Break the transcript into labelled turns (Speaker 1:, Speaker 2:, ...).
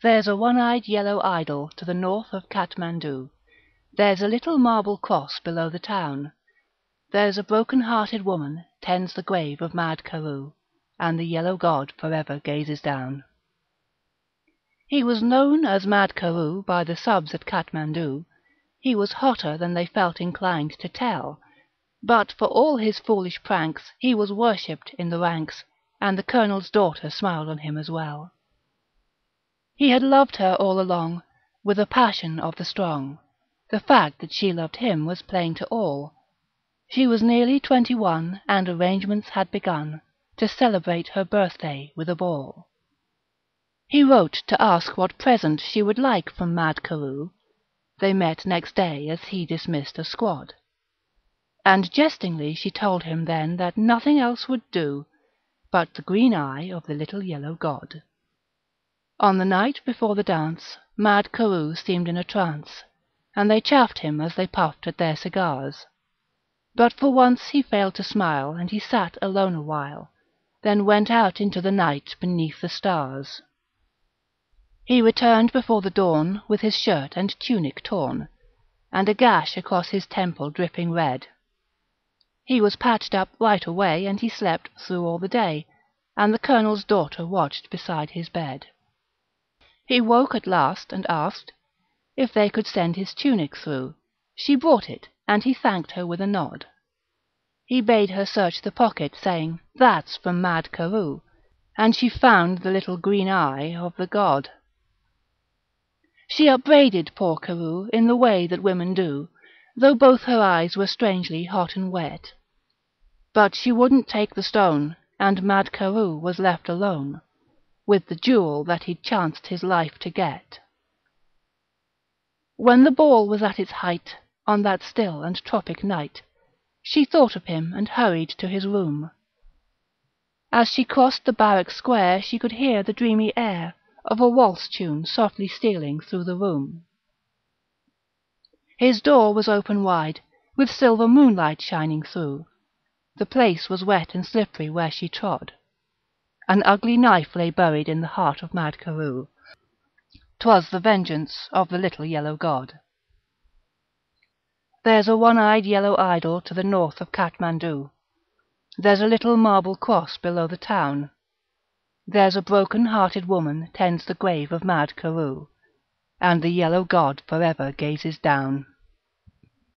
Speaker 1: There's a one-eyed yellow idol to the north of Kathmandu. There's a little marble cross below the town. There's a broken-hearted woman tends the grave of mad Carew, and the yellow god forever gazes down. He was known as Mad Carew by the subs at Kathmandu. He was hotter than they felt inclined to tell, but for all his foolish pranks he was worshipped in the ranks, and the colonel's daughter smiled on him as well. He had loved her all along, with a passion of the strong. The fact that she loved him was plain to all. She was nearly 21, and arrangements had begun to celebrate her birthday with a ball. He wrote to ask what present she would like from Mad Carew. They met next day as he dismissed a squad. And jestingly she told him then that nothing else would do but the green eye of the little yellow god. On the night before the dance, Mad Carew seemed in a trance, and they chaffed him as they puffed at their cigars. But for once he failed to smile, and he sat alone a while, then went out into the night beneath the stars. He returned before the dawn with his shirt and tunic torn, and a gash across his temple dripping red. He was patched up right away, and he slept through all the day, and the colonel's daughter watched beside his bed. He woke at last and asked if they could send his tunic through. She brought it, and he thanked her with a nod. He bade her search the pocket, saying, "That's from Mad Carew," and she found the little green eye of the god. She upbraided poor Carew in the way that women do, though both her eyes were strangely hot and wet. But she wouldn't take the stone, and Mad Carew was left alone with the jewel that he'd chanced his life to get. When the ball was at its height, on that still and tropic night, she thought of him and hurried to his room. As she crossed the barrack square she could hear the dreamy air of a waltz tune softly stealing through the room. His door was open wide, with silver moonlight shining through. The place was wet and slippery where she trod. An ugly knife lay buried in the heart of Mad Carew. 'Twas the vengeance of the little yellow god. There's a one-eyed yellow idol to the north of Kathmandu. There's a little marble cross below the town. There's a broken-hearted woman tends the grave of Mad Carew, and the yellow god forever gazes down.